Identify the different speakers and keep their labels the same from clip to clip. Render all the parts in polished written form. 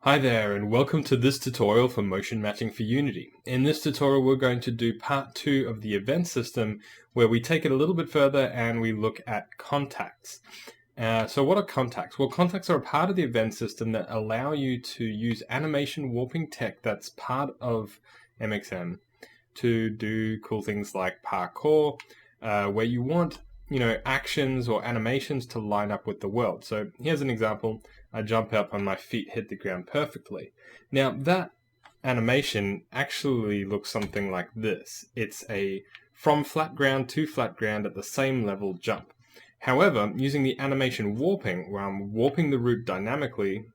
Speaker 1: Hi there, and welcome to this tutorial for motion matching for Unity. In this tutorial we're going to do part 2 of the event system, where we take it a little bit further and we look at contacts. So what are contacts? Well, contacts are a part of the event system that allow you to use animation warping tech that's part of MXM to do cool things like parkour, where you want actions or animations to line up with the world. So here's an example. I jump up and my feet hit the ground perfectly. Now that animation actually looks something like this. It's a from flat ground to flat ground at the same level jump. However, using the animation warping, where I'm warping the route dynamically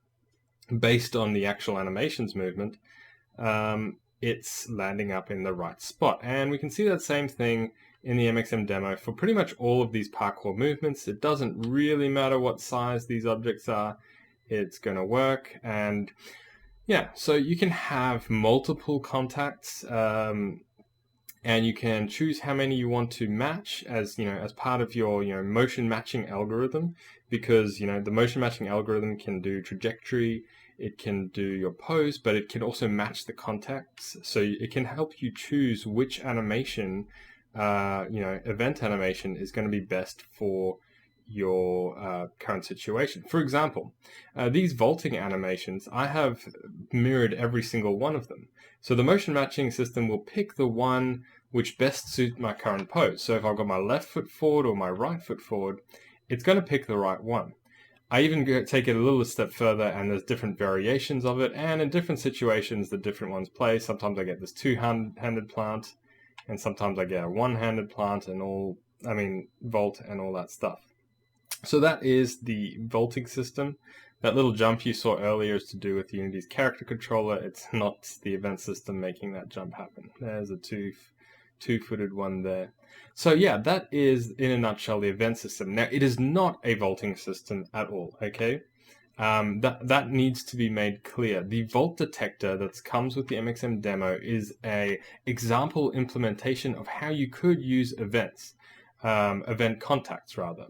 Speaker 1: based on the actual animation's movement, it's landing up in the right spot. And we can see that same thing in the MXM demo for pretty much all of these parkour movements. It doesn't really matter what size these objects are, it's going to work. And yeah, so you can have multiple contacts, and you can choose how many you want to match as part of your motion matching algorithm, because the motion matching algorithm can do trajectory, it can do your pose, but it can also match the contacts. So it can help you choose which animation, event animation is going to be best for your current situation. For example, these vaulting animations, I have mirrored every single one of them. So the motion matching system will pick the one which best suits my current pose. So if I've got my left foot forward or my right foot forward, it's going to pick the right one. I even take it a little step further, and there's different variations of it, and in different situations the different ones play. Sometimes I get this two-handed plant, and sometimes I get a one-handed plant and vault and all that stuff. So that is the vaulting system. That little jump you saw earlier is to do with Unity's character controller. It's not the event system making that jump happen. There's a two-footed one there. So yeah, that is in a nutshell the event system. Now, it is not a vaulting system at all, okay? That needs to be made clear. The vault detector that comes with the MXM demo is a example implementation of how you could use events, event contacts rather.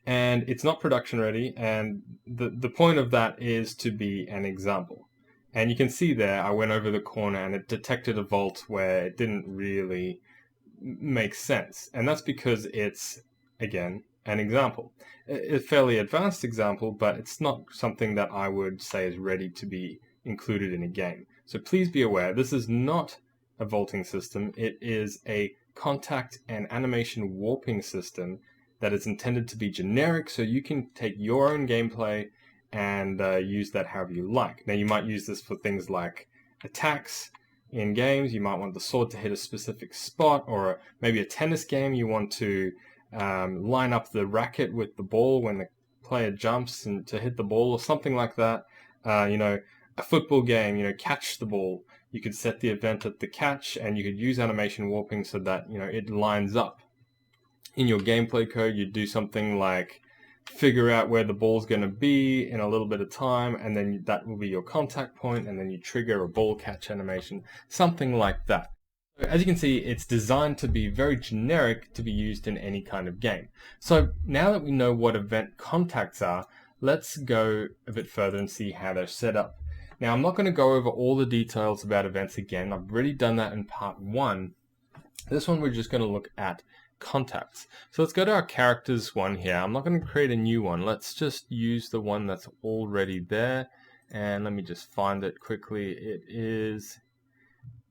Speaker 1: And it's not production ready, and the point of that is to be an example. And you can see there, I went over the corner and it detected a vault where it didn't really make sense. And that's because it's, again, an example. A fairly advanced example, but it's not something that I would say is ready to be included in a game. So please be aware, this is not a vaulting system. It is a contact and animation warping system that is intended to be generic, so you can take your own gameplay and use that however you like. Now, you might use this for things like attacks in games. You might want the sword to hit a specific spot, or maybe a tennis game, you want to line up the racket with the ball when the player jumps and to hit the ball, or something like that. A football game, catch the ball. You could set the event at the catch, and you could use animation warping so that it lines up. In your gameplay code, you'd do something like figure out where the ball's going to be in a little bit of time, and then that will be your contact point, and then you trigger a ball catch animation, something like that. As you can see, it's designed to be very generic to be used in any kind of game. So now that we know what event contacts are, let's go a bit further and see how they're set up. Now, I'm not going to go over all the details about events again. I've already done that in part 1. This one we're just going to look at contacts. So let's go to our characters one here. I'm not going to create a new one. Let's just use the one that's already there. And let me just find it quickly. It is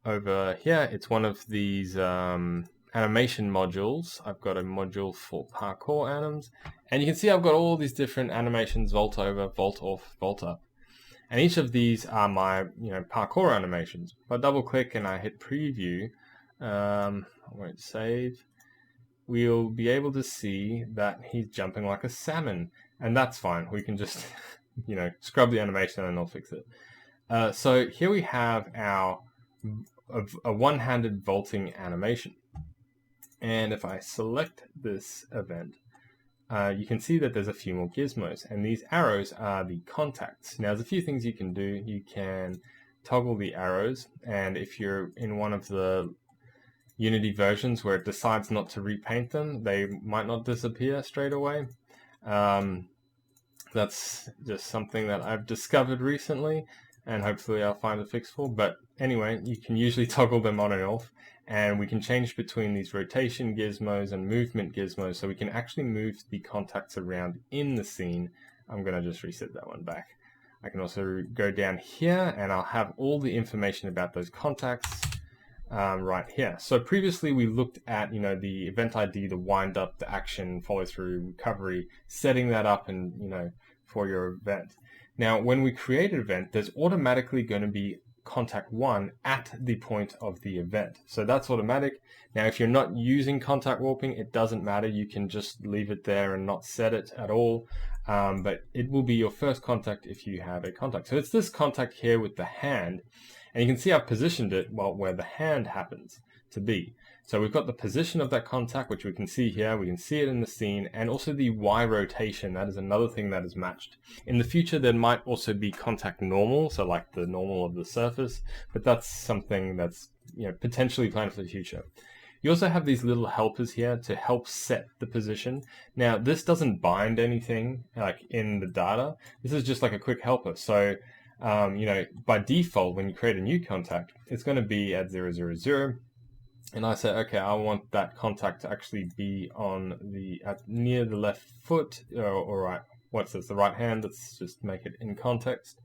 Speaker 1: over here. It's one of these animation modules. I've got a module for parkour anims. And you can see I've got all these different animations: vault over, vault off, vault up. And each of these are my parkour animations. If I double click and I hit preview, I won't save, we'll be able to see that he's jumping like a salmon, and that's fine. We can just scrub the animation and it'll fix it. So here we have a one-handed vaulting animation, and if I select this event, you can see that there's a few more gizmos, and these arrows are the contacts. Now, there's a few things you can do. You can toggle the arrows, and if you're in one of the Unity versions where it decides not to repaint them, they might not disappear straight away. That's just something that I've discovered recently, and hopefully I'll find a fix for. But anyway, you can usually toggle them on and off, and we can change between these rotation gizmos and movement gizmos, so we can actually move the contacts around in the scene. I'm going to just reset that one back. I can also go down here, and I'll have all the information about those contacts right here. So previously we looked at, the event ID, the wind up, the action, follow through, recovery, setting that up and, for your event. Now, when we create an event, there's automatically going to be contact 1 at the point of the event. So that's automatic. Now, if you're not using contact warping, it doesn't matter. You can just leave it there and not set it at all. But it will be your first contact if you have a contact. So it's this contact here with the hand. And you can see I've positioned it where the hand happens to be. So we've got the position of that contact, which we can see here. We can see it in the scene, and also the Y rotation. That is another thing that is matched. In the future, there might also be contact normal, so like the normal of the surface, but that's something that's potentially planned for the future. You also have these little helpers here to help set the position. Now, this doesn't bind anything like in the data. This is just like a quick helper. So by default, when you create a new contact, it's going to be at 000, and I say, okay, I want that contact to actually be on near the left foot, or right. What's this? The right hand. Let's just make it in context.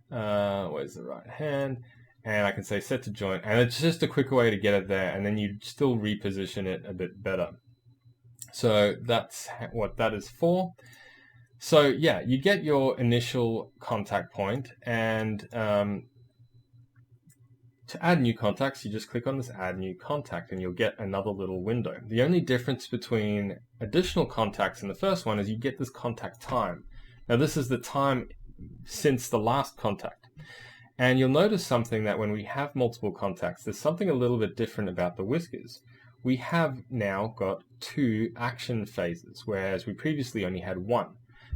Speaker 1: Where's the right hand? And I can say set to joint, and it's just a quicker way to get it there, and then you still reposition it a bit better. So that's what that is for. So yeah, you get your initial contact point, and to add new contacts, you just click on this add new contact and you'll get another little window. The only difference between additional contacts and the first one is you get this contact time. Now this is the time since the last contact. And you'll notice something, that when we have multiple contacts, there's something a little bit different about the whiskers. We have now got 2 action phases, whereas we previously only had 1.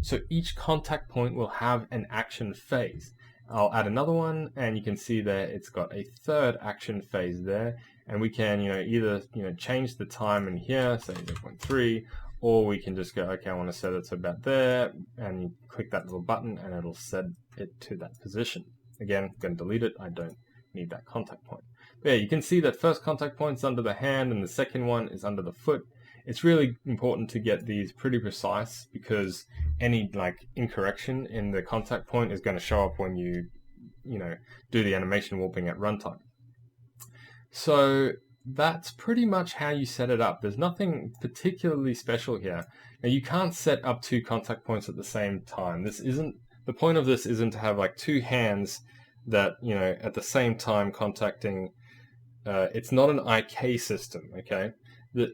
Speaker 1: So each contact point will have an action phase. I'll add another one, and you can see that it's got a 3rd action phase there, and we can either change the time in here, say 0.3, or we can just go, okay, I want to set it to about there, and you click that little button and it'll set it to that position. Again, I'm going to delete it. I don't need that contact point. But yeah, you can see that first contact point's under the hand and the second one is under the foot. It's really important to get these pretty precise, because any incorrection in the contact point is going to show up when you do the animation warping at runtime. So that's pretty much how you set it up. There's nothing particularly special here. Now, you can't set up 2 contact points at the same time. The point of this isn't to have 2 hands that at the same time contacting. It's not an IK system, okay?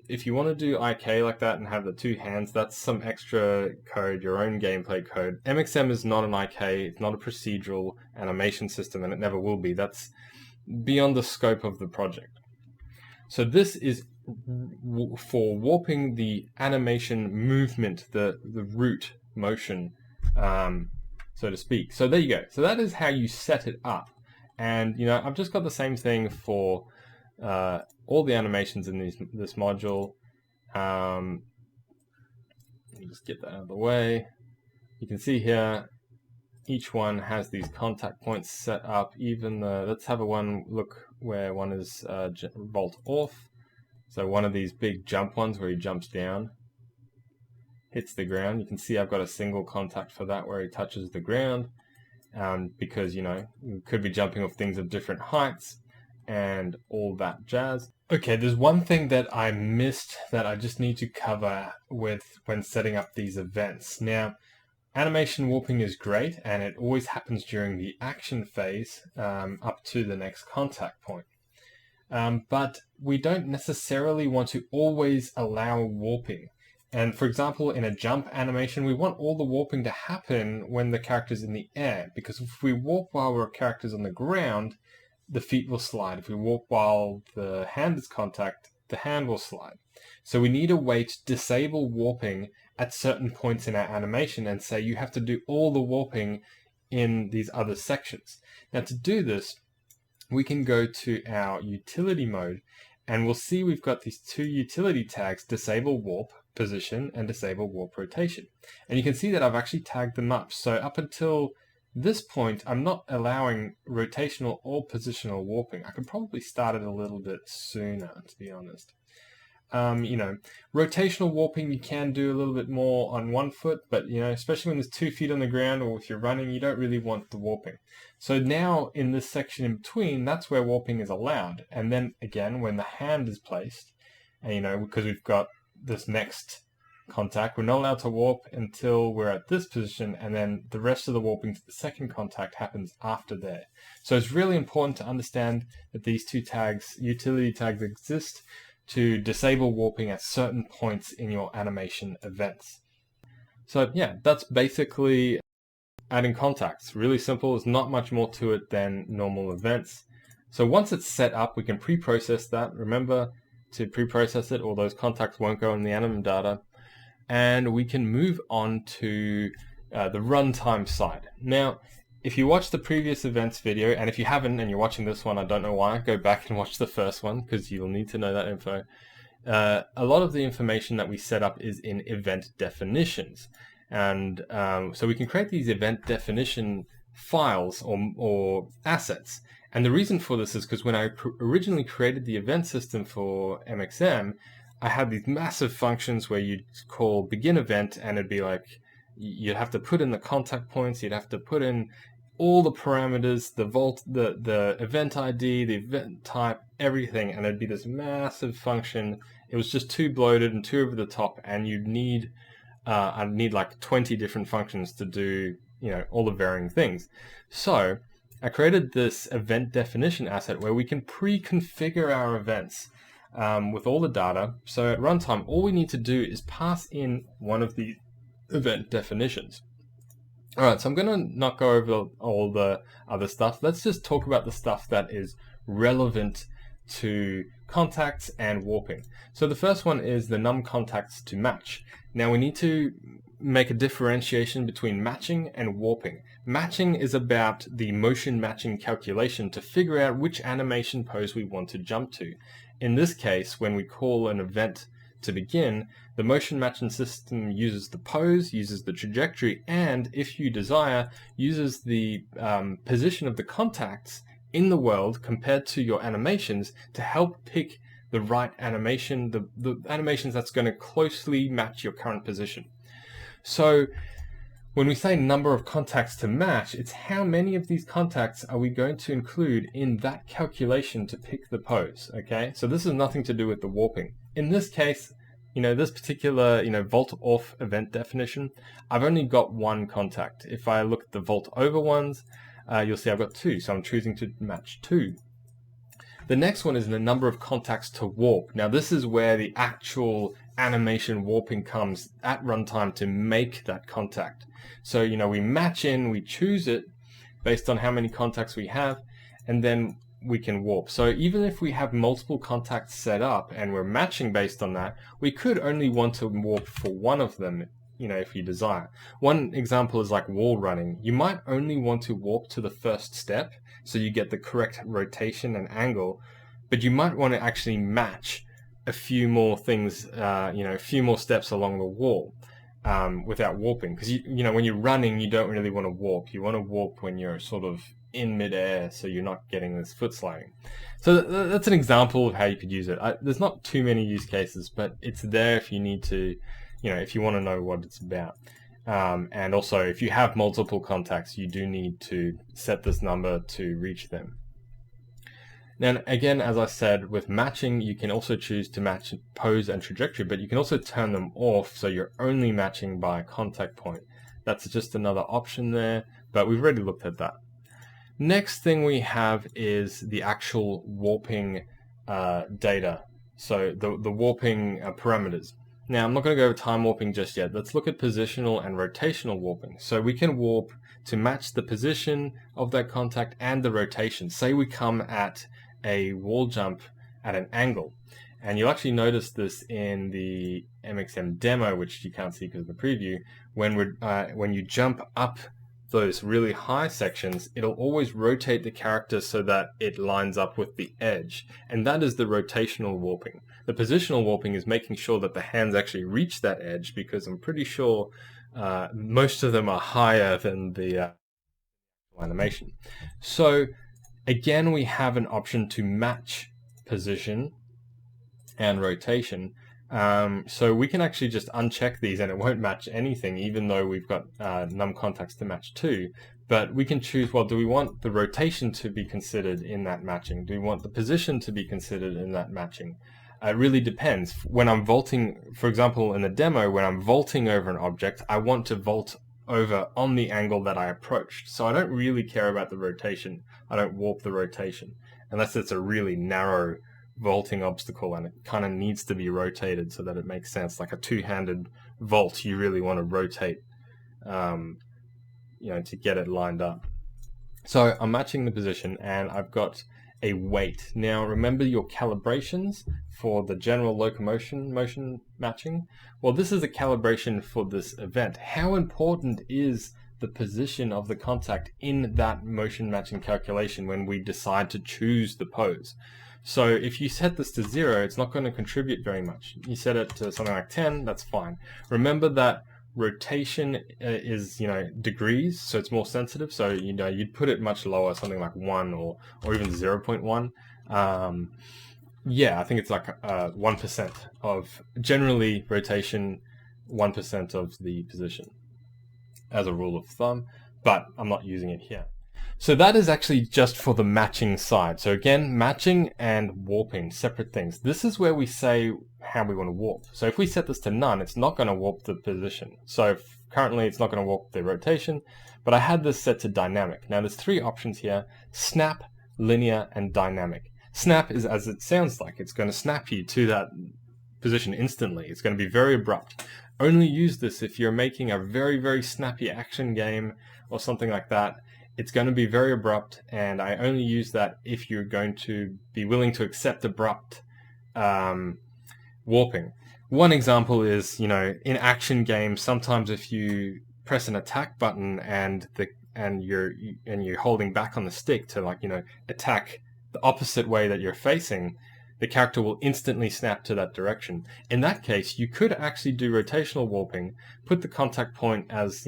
Speaker 1: If you want to do IK like that and have the 2 hands, that's some extra code, your own gameplay code. MXM is not an IK, it's not a procedural animation system, and it never will be. That's beyond the scope of the project. So this is for warping the animation movement, the root motion, so to speak. So there you go. So that is how you set it up. And I've just got the same thing for all the animations in this module. Let me just get that out of the way. You can see here, each one has these contact points set up. Even let's have one look where one is vault off. So one of these big jump ones where he jumps down, hits the ground. You can see I've got a single contact for that where he touches the ground, because we could be jumping off things of different heights and all that jazz. Okay, there's one thing that I missed that I just need to cover when setting up these events. Now, animation warping is great, and it always happens during the action phase up to the next contact point. But we don't necessarily want to always allow warping. And for example, in a jump animation, we want all the warping to happen when the character's in the air, because if we warp while our character's on the ground, the feet will slide. If we warp while the hand is contact, the hand will slide. So we need a way to disable warping at certain points in our animation and say you have to do all the warping in these other sections. Now, to do this, we can go to our utility mode, and we'll see we've got these 2 utility tags, disable warp position and disable warp rotation. And you can see that I've actually tagged them up. So up until this point, I'm not allowing rotational or positional warping. I could probably start it a little bit sooner, to be honest. Rotational warping, you can do a little bit more on one foot, but especially when there's 2 feet on the ground or if you're running, you don't really want the warping. So now in this section in between, that's where warping is allowed. And then again, when the hand is placed, and because we've got this next contact, we're not allowed to warp until we're at this position, and then the rest of the warping to the second contact happens after there. So it's really important to understand that these 2 tags, utility tags, exist to disable warping at certain points in your animation events. So yeah, that's basically adding contacts. Really simple. There's not much more to it than normal events. So once it's set up, we can pre-process that. Remember to pre-process it, or those contacts won't go in the anim data. And we can move on to the runtime side. Now, if you watched the previous events video, and if you haven't and you're watching this one, I don't know why, go back and watch the first one because you'll need to know that info. A lot of the information that we set up is in event definitions. And so we can create these event definition files or assets. And the reason for this is because when I originally created the event system for MXM, I had these massive functions where you'd call begin event, and it'd be like, you'd have to put in the contact points, you'd have to put in all the parameters, the event ID, the event type, everything, and it'd be this massive function. It was just too bloated and too over the top, and I'd need like 20 different functions to do, all the varying things. So I created this event definition asset where we can pre-configure our events with all the data. So at runtime, all we need to do is pass in one of the event definitions. Alright, so I'm going to not go over all the other stuff. Let's just talk about the stuff that is relevant to contacts and warping. So the first one is the num contacts to match. Now we need to make a differentiation between matching and warping. Matching is about the motion matching calculation to figure out which animation pose we want to jump to. In this case, when we call an event to begin, the motion matching system uses the pose, uses the trajectory, and if you desire, uses the position of the contacts in the world compared to your animations to help pick the right animation, the animations that's going to closely match your current position. So when we say number of contacts to match, it's how many of these contacts are we going to include in that calculation to pick the pose, okay? So this has nothing to do with the warping. In this case, this particular, volt off event definition, I've only got 1 contact. If I look at the volt over ones, you'll see I've got 2, so I'm choosing to match 2. The next one is the number of contacts to warp. Now this is where the actual animation warping comes at runtime to make that contact. So, we match in, we choose it based on how many contacts we have, and then we can warp. So even if we have multiple contacts set up and we're matching based on that, we could only want to warp for one of them, if you desire. One example is like wall running. You might only want to warp to the first step so you get the correct rotation and angle, but you might want to actually match a few more things, a few more steps along the wall without warping. Because, when you're running, you don't really want to warp. You want to warp when you're sort of in midair, so you're not getting this foot sliding. So that's an example of how you could use it. There's not too many use cases, but it's there if you need to, if you want to know what it's about. And also, if you have multiple contacts, you do need to set this number to reach them. Now, again, as I said, with matching, you can also choose to match pose and trajectory, but you can also turn them off so you're only matching by contact point. That's just another option there, but we've already looked at that. Next thing we have is the actual warping data, so the warping parameters. Now, I'm not going to go over time warping just yet. Let's look at positional and rotational warping. So we can warp to match the position of that contact and the rotation. Say we come at a wall jump at an angle, and you'll actually notice this in the MXM demo, which you can't see because of the preview. When you jump up those really high sections, it'll always rotate the character so that it lines up with the edge, and that is the rotational warping. The positional warping is making sure that the hands actually reach that edge, because I'm pretty sure most of them are higher than the animation. So again, we have an option to match position and rotation. So we can actually just uncheck these and it won't match anything, even though we've got num contacts to match to. But we can choose, well, do we want the rotation to be considered in that matching? Do we want the position to be considered in that matching? It really depends. When I'm vaulting, for example, in the demo, when I'm vaulting over an object, I want to vault over on the angle that I approached. So I don't really care about the rotation. I don't warp the rotation, unless it's a really narrow vaulting obstacle and it kind of needs to be rotated so that it makes sense. Like a two-handed vault, you really want to rotate, to get it lined up. So I'm matching the position and I've got a weight. Now remember your calibrations for the general locomotion motion matching. Well, this is a calibration for this event. How important is the position of the contact in that motion matching calculation when we decide to choose the pose? So if you set this to 0, it's not going to contribute very much. You set it to something like 10, that's fine. Remember that rotation is, degrees, so it's more sensitive. So, you'd put it much lower, something like 1 or even 0.1. I think it's like 1% of, generally rotation, 1% of the position as a rule of thumb, but I'm not using it here. So that is actually just for the matching side. So again, matching and warping, separate things. This is where we say how we want to warp. So if we set this to none, it's not going to warp the position. So currently it's not going to warp the rotation, but I had this set to dynamic. Now there's 3 options here: snap, linear, and dynamic. Snap is as it sounds like. It's going to snap you to that position instantly. It's going to be very abrupt. Only use this if you're making a very, very snappy action game or something like that. It's going to be very abrupt, and I only use that if you're going to be willing to accept abrupt warping. One example is, in action games, sometimes if you press an attack button and you're holding back on the stick to attack the opposite way that you're facing, the character will instantly snap to that direction. In that case, you could actually do rotational warping, put the contact point as,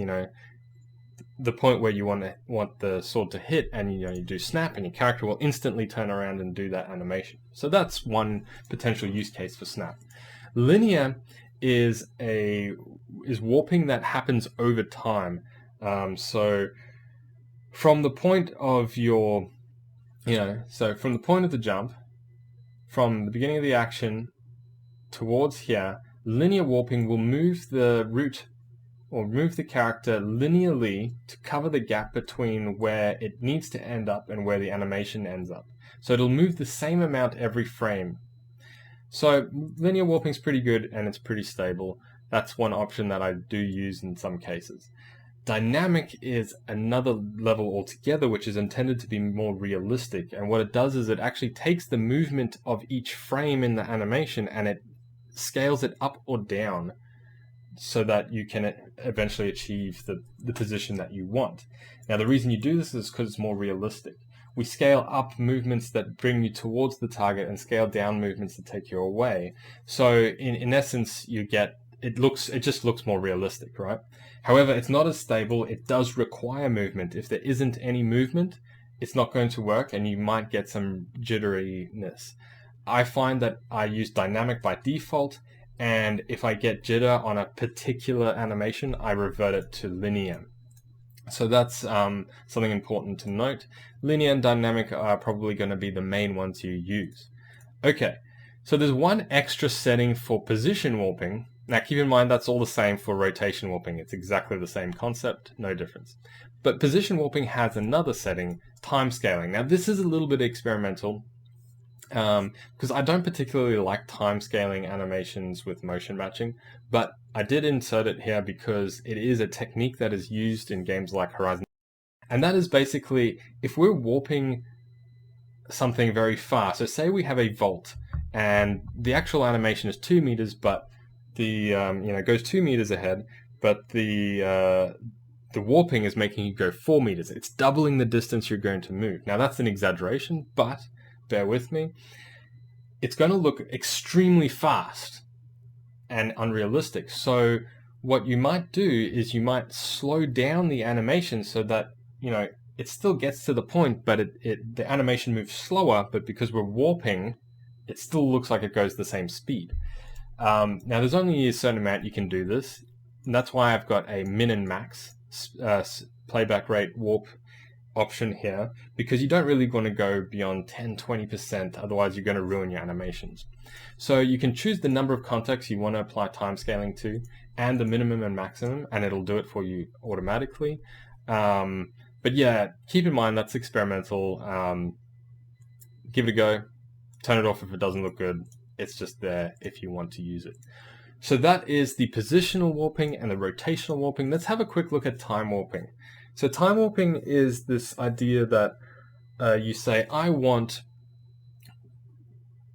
Speaker 1: the point where you want the sword to hit, and you do snap and your character will instantly turn around and do that animation. So that's one potential use case for snap. Linear is warping that happens over time. So from the point of your, from the point of the jump, from the beginning of the action towards here, linear warping will move the route or move the character linearly to cover the gap between where it needs to end up and where the animation ends up. So it'll move the same amount every frame. So linear warping is pretty good and it's pretty stable. That's one option that I do use in some cases. Dynamic is another level altogether, which is intended to be more realistic. And what it does is it actually takes the movement of each frame in the animation and it scales it up or down so that you can eventually achieve the position that you want. Now, the reason you do this is because it's more realistic. We scale up movements that bring you towards the target and scale down movements that take you away. So in essence, you get, it just looks more realistic, right? However, it's not as stable. It does require movement. If there isn't any movement, it's not going to work and you might get some jitteriness. I find that I use dynamic by default, and if I get jitter on a particular animation, I revert it to linear. So that's something important to note. Linear and dynamic are probably going to be the main ones you use. Okay, so there's one extra setting for position warping. Now keep in mind that's all the same for rotation warping. It's exactly the same concept, no difference. But position warping has another setting, time scaling. Now this is a little bit experimental, because I don't particularly like time scaling animations with motion matching, but I did insert it here because it is a technique that is used in games like Horizon. And that is basically, if we're warping something very fast, so say we have a vault and the actual animation is 2 meters, but the goes 2 meters ahead, but the warping is making you go 4 meters. It's doubling the distance you're going to move. Now that's an exaggeration, but bear with me. it's going to look extremely fast and unrealistic. So what you might do is you might slow down the animation so that, you know, it still gets to the point, but the animation moves slower, but because we're warping, it still looks like it goes the same speed. Now there's only a certain amount you can do this, and that's why I've got a min and max playback rate warp option here, because you don't really want to go beyond 10-20%, otherwise you're going to ruin your animations. So you can choose the number of contexts you want to apply time scaling to, and the minimum and maximum, and it'll do it for you automatically. But yeah, keep in mind that's experimental. Give it a go. Turn it off if it doesn't look good. It's just there if you want to use it. So that is the positional warping and the rotational warping. Let's have a quick look at time warping. So time warping is this idea that you say,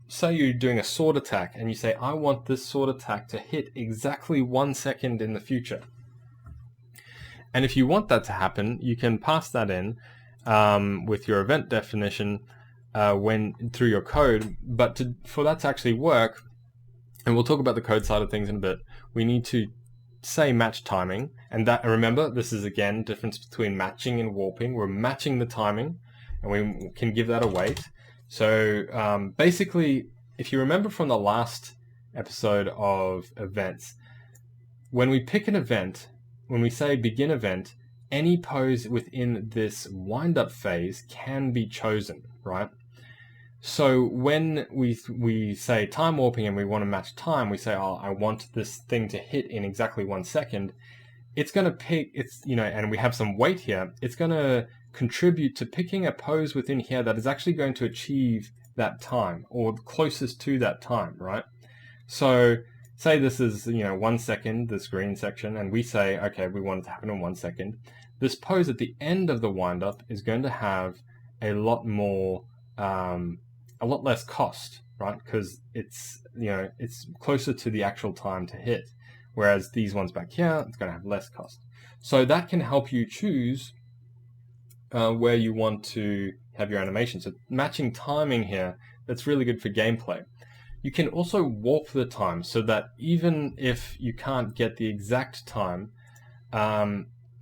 Speaker 1: say you're doing a sword attack, and you say, I want this sword attack to hit exactly 1 second in the future. And if you want that to happen, you can pass that in with your event definition through your code. But for that to actually work, and we'll talk about the code side of things in a bit, we need to say match timing. And remember, this is again difference between matching and warping. We're matching the timing, and we can give that a weight. So basically, if you remember from the last episode of events, when we pick an event, when we say begin event, any pose within this wind-up phase can be chosen, right? So when we say time warping and we want to match time, we say, oh, I want this thing to hit in exactly 1 second. It's going to pick, and we have some weight here. It's going to contribute to picking a pose within here that is actually going to achieve that time, or closest to that time, right? So say this is 1 second, this green section, and we say, okay, we want it to happen in 1 second. This pose at the end of the wind-up is going to have a lot less cost, right? Because it's closer to the actual time to hit. Whereas these ones back here, it's going to have less cost. So that can help you choose where you want to have your animation. So matching timing here, that's really good for gameplay. You can also warp the time so that even if you can't get the exact time,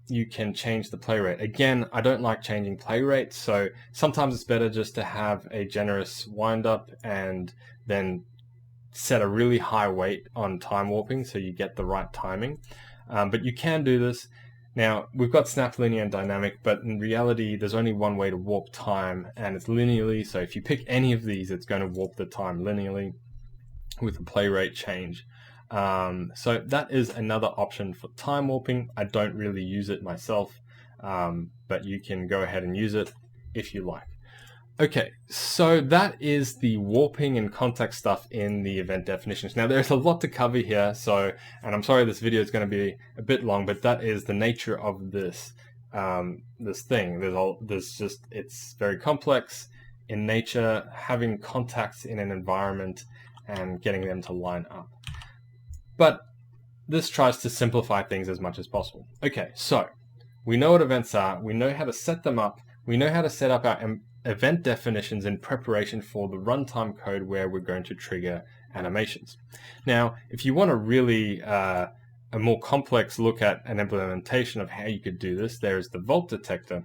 Speaker 1: you can change the play rate. Again, I don't like changing play rates, so sometimes it's better just to have a generous wind-up and then set a really high weight on time warping so you get the right timing. But you can do this. Now, we've got snap, linear, and dynamic, but in reality, there's only one way to warp time, and it's linearly. So if you pick any of these, it's going to warp the time linearly with a play rate change. So that is another option for time warping. I don't really use it myself, but you can go ahead and use it if you like. Okay, so that is the warping and context stuff in the event definitions. Now there's a lot to cover here, and I'm sorry this video is going to be a bit long, but that is the nature of this thing. It's very complex in nature, having contacts in an environment and getting them to line up. But this tries to simplify things as much as possible. Okay, so we know what events are, we know how to set them up, we know how to set up our event definitions in preparation for the runtime code where we're going to trigger animations. Now, if you want a really a more complex look at an implementation of how you could do this, there is the Vault Detector,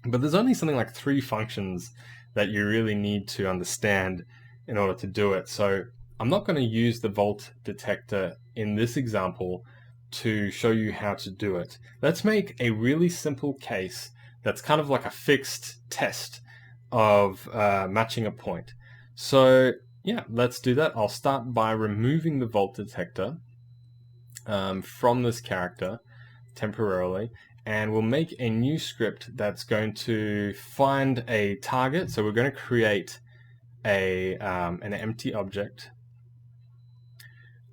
Speaker 1: but there's only something like 3 functions that you really need to understand in order to do it. So I'm not going to use the Vault Detector in this example to show you how to do it. Let's make a really simple case that's kind of like a fixed test of matching a point. So yeah, let's do that. I'll start by removing the Vault Detector from this character temporarily, and we'll make a new script that's going to find a target. So we're going to create an empty object.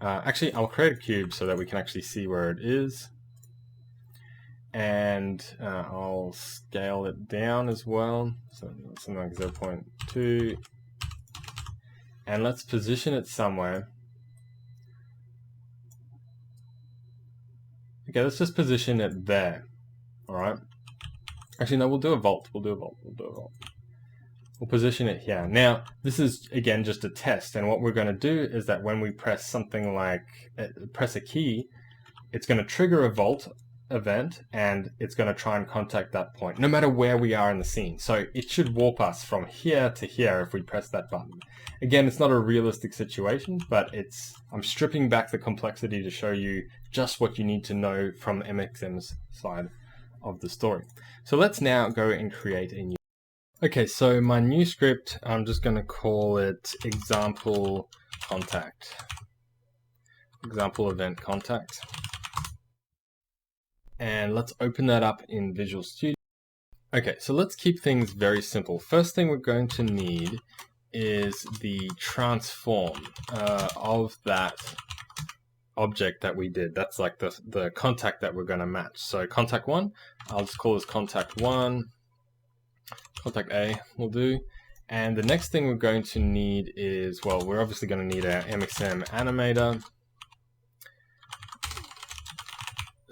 Speaker 1: Actually, I'll create a cube so that we can actually see where it is. And I'll scale it down as well, so something like 0.2. And let's position it somewhere. Okay, let's just position it there. All right. Actually, no, we'll do a vault. We'll do a vault. we'll position it here. Now, this is again just a test, and what we're going to do is that when we press something like press a key, it's going to trigger a vault event, and it's going to try and contact that point, no matter where we are in the scene. So it should warp us from here to here if we press that button. Again, it's not a realistic situation, but I'm stripping back the complexity to show you just what you need to know from MXM's side of the story. So let's now go and create a new. Okay, so my new script, I'm just going to call it example contact, example event contact. And let's open that up in Visual Studio. Okay, so let's keep things very simple. First thing we're going to need is the transform of that object that we did. That's like the contact that we're going to match. So contact 1, I'll just call this contact 1. Contact A will do. And the next thing we're going to need is, well, we're obviously going to need our MXM animator.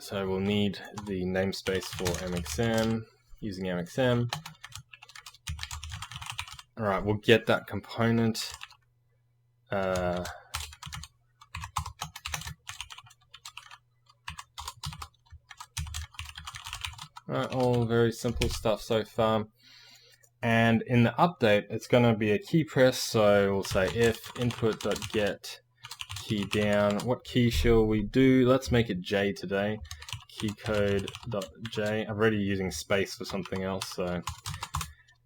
Speaker 1: So we'll need the namespace for MXM, using MXM. All right, we'll get that component. All right, all very simple stuff so far. And in the update, it's going to be a key press. So we'll say if input.get key down. What key shall we do? Let's make it J today. Keycode.j. I'm already using space for something else. So,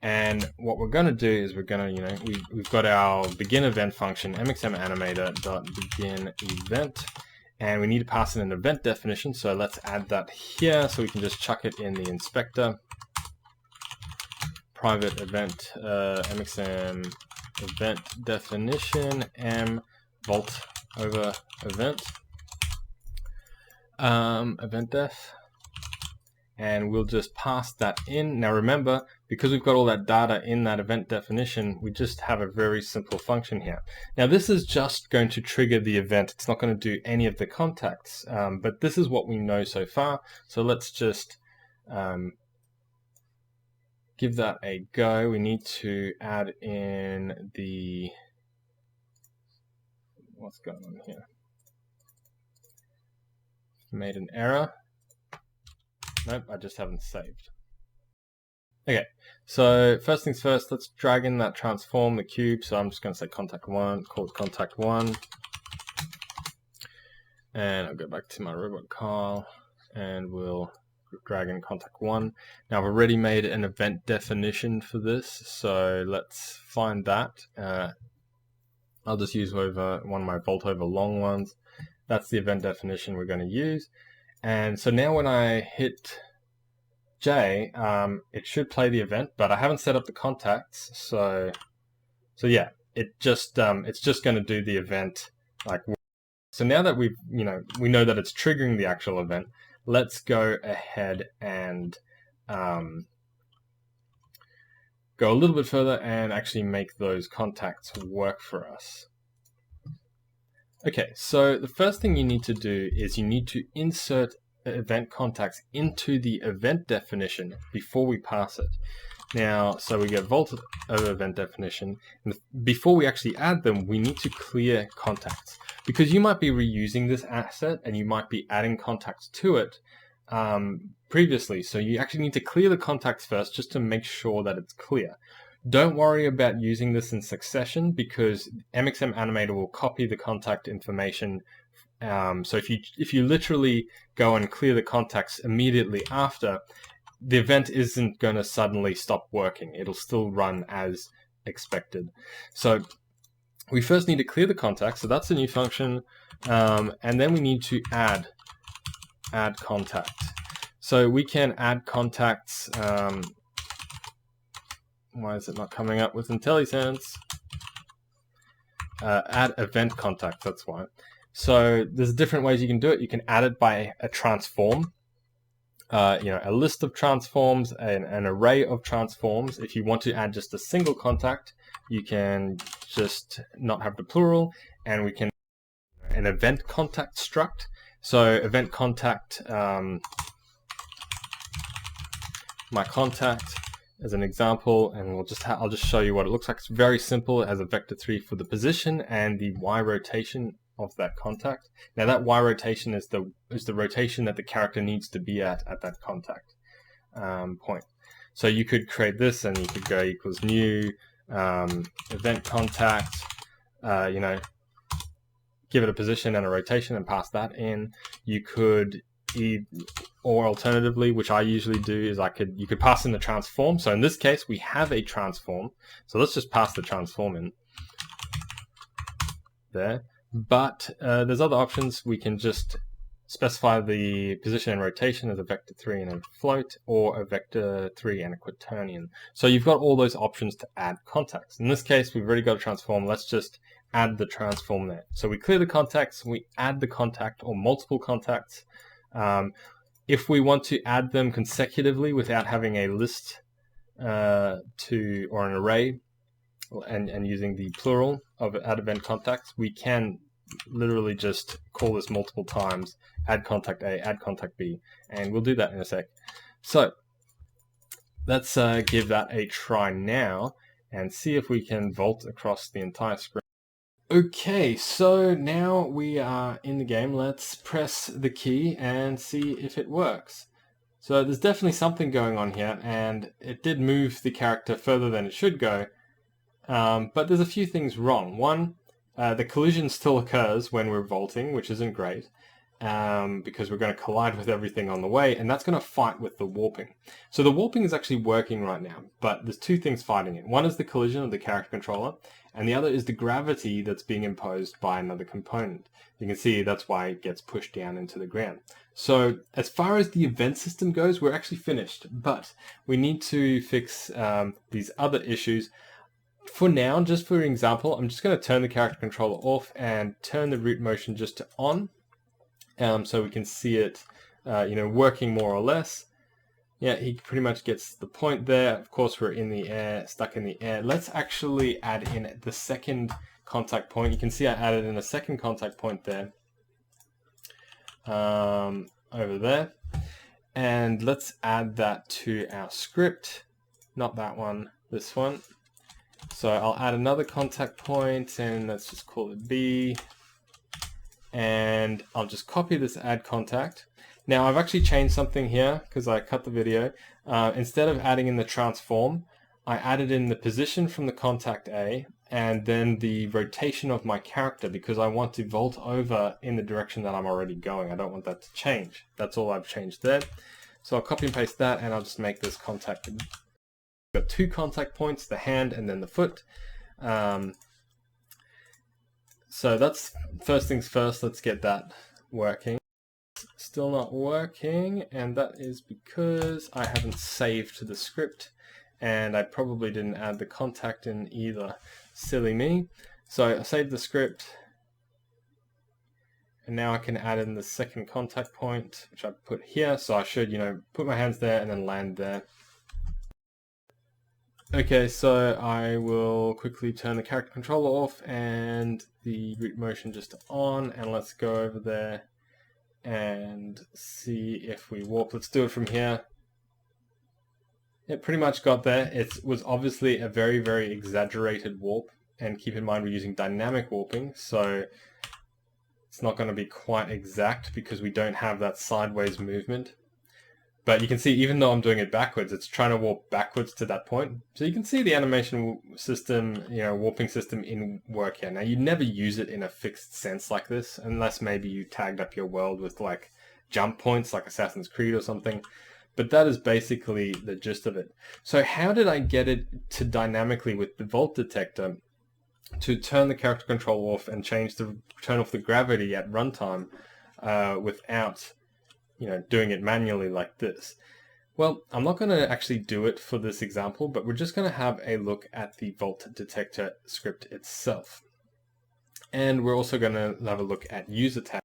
Speaker 1: and what we're going to do is we're going to, we've got our begin event function, MXM animator.begin event, and we need to pass in an event definition. So let's add that here. So we can just chuck it in the inspector. Private event MXM event definition m vault over event event def, and we'll just pass that in. Now remember, because we've got all that data in that event definition, we just have a very simple function here. Now this is just going to trigger the event. It's not going to do any of the contacts, but this is what we know so far. So let's just give that a go. We need to add in the, what's going on here? Made an error. Nope, I just haven't saved. Okay, so first things first, let's drag in that transform, the cube. So I'm just going to say contact 1, call it contact 1. And I'll go back to my robot car and we'll drag in contact 1. Now I've already made an event definition for this, so let's find that. I'll just use over one of my vault over long ones. That's the event definition we're going to use. And so now when I hit J, it should play the event, but I haven't set up the contacts, so yeah, it's just going to do the event. So now that we know that it's triggering the actual event, let's go ahead and go a little bit further and actually make those contacts work for us. Okay, so the first thing you need to do is you need to insert event contacts into the event definition before we pass it. Now, so we get vault over event definition, and before we actually add them, we need to clear contacts, because you might be reusing this asset and you might be adding contacts to it previously. So you actually need to clear the contacts first just to make sure that it's clear. Don't worry about using this in succession, because MXM Animator will copy the contact information. So if you literally go and clear the contacts immediately after, the event isn't going to suddenly stop working. It'll still run as expected. So we first need to clear the contacts. So that's a new function. And then we need to add contact. So we can add contacts. Why is it not coming up with IntelliSense? Add event contact, that's why. So there's different ways you can do it. You can add it by a transform, a list of transforms, an array of transforms. If you want to add just a single contact, you can just not have the plural, and we can an event contact struct. So event contact, my contact, as an example, and I'll just show you what it looks like. It's very simple. It has a vector3 for the position and the Y rotation of that contact. Now that Y rotation is the rotation that the character needs to be at that contact point. So you could create this, and you could go equals new event contact, give it a position and a rotation and pass that in. You could, or alternatively, which I usually do, is you could pass in the transform. So in this case, we have a transform. So let's just pass the transform in there. But there's other options. We can just specify the position and rotation as a vector3 and a float, or a vector3 and a quaternion. So you've got all those options to add contacts. In this case, we've already got a transform. Let's just add the transform there. So we clear the contacts, we add the contact or multiple contacts. If we want to add them consecutively without having a list or an array and using the plural of add event contacts, we can literally just call this multiple times, add contact A, add contact B, and we'll do that in a sec. So let's give that a try now and see if we can vault across the entire screen. Okay, so now we are in the game. Let's press the key and see if it works. So there's definitely something going on here, and it did move the character further than it should go, but there's a few things wrong. One, the collision still occurs when we're vaulting, which isn't great, because we're going to collide with everything on the way, and that's going to fight with the warping. So the warping is actually working right now, but there's two things fighting it. One is the collision of the character controller, and the other is the gravity that's being imposed by another component. You can see that's why it gets pushed down into the ground. So as far as the event system goes, we're actually finished, but we need to fix these other issues. For now, just for example, I'm just going to turn the character controller off and turn the root motion just to on, so we can see it working more or less. Yeah, he pretty much gets the point there. Of course, we're in the air, stuck in the air. Let's actually add in the second contact point. You can see I added in a second contact point there, over there. And let's add that to our script. Not that one, this one. So I'll add another contact point, and let's just call it B. And I'll just copy this add contact. Now I've actually changed something here because I cut the video. Instead of adding in the transform, I added in the position from the contact A and then the rotation of my character, because I want to vault over in the direction that I'm already going. I don't want that to change. That's all I've changed there. So I'll copy and paste that, and I'll just make this contact. Got two contact points, the hand and then the foot. So that's first things first. Let's get that working. Still not working, and that is because I haven't saved the script, and I probably didn't add the contact in either. Silly me. So I saved the script, and now I can add in the second contact point, which I put here. So I should, put my hands there and then land there. Okay, so I will quickly turn the character controller off and the root motion just on, and let's go over there and see if we warp. Let's do it from here. It pretty much got there. It was obviously a very, very exaggerated warp, and keep in mind we're using dynamic warping, so it's not going to be quite exact because we don't have that sideways movement. But you can see, even though I'm doing it backwards, it's trying to warp backwards to that point. So you can see the animation system, warping system in work here. Now, you never use it in a fixed sense like this, unless maybe you tagged up your world with like jump points, like Assassin's Creed or something. But that is basically the gist of it. So how did I get it to dynamically with the Vault Detector to turn the character control off and turn off the gravity at runtime without doing it manually like this? Well, I'm not going to actually do it for this example, but we're just going to have a look at the Vault Detector script itself. And we're also going to have a look at user tags.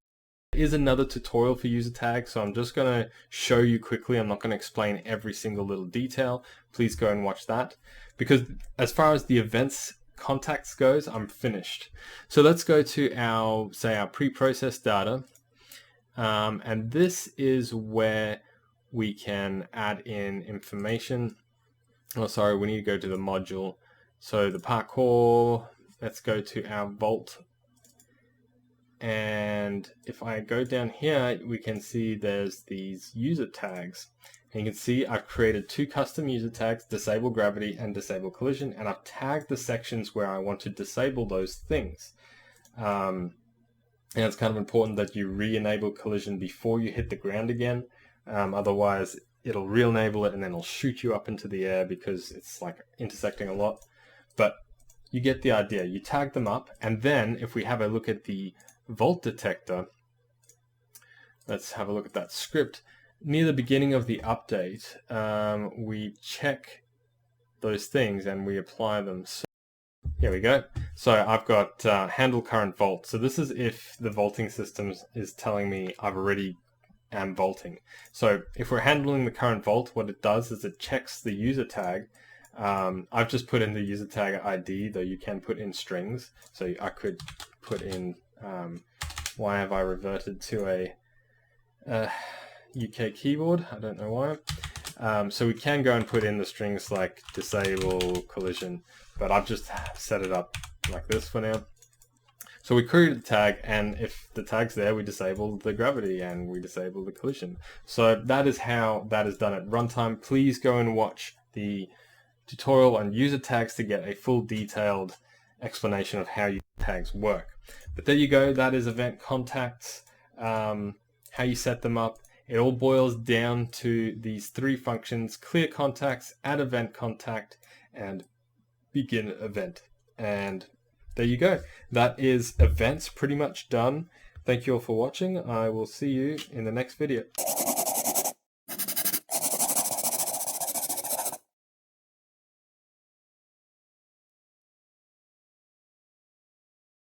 Speaker 1: There is another tutorial for user tags, so I'm just going to show you quickly. I'm not going to explain every single little detail. Please go and watch that, because as far as the events contacts goes, I'm finished. So let's go to our pre-processed data. And this is where we can add in information. Oh, sorry, we need to go to the module. So the Parkour, let's go to our Vault. And if I go down here, we can see there's these user tags. And you can see I've created 2 custom user tags, disable gravity and disable collision, and I've tagged the sections where I want to disable those things. And it's kind of important that you re-enable collision before you hit the ground again. Otherwise, it'll re-enable it and then it'll shoot you up into the air because it's like intersecting a lot. But you get the idea. You tag them up, and then if we have a look at the Vault detector, let's have a look at that script. Near the beginning of the update, we check those things and we apply them. So here we go. So I've got handle current vault. So this is if the vaulting system is telling me I've already am vaulting. So if we're handling the current vault, what it does is it checks the user tag. I've just put in the user tag ID, though you can put in strings. So I could put in why have I reverted to a UK keyboard? I don't know why. So we can go and put in the strings like disable collision, but I've just set it up like this for now. So we created the tag, and if the tag's there, we disable the gravity and we disable the collision. So that is how that is done at runtime. Please go and watch the tutorial on user tags to get a full detailed explanation of how user tags work. But there you go, that is event contacts, how you set them up. It all boils down to these 3 functions: clear contacts, add event contact, and begin event. And there you go. That is events pretty much done. Thank you all for watching. I will see you in the next video.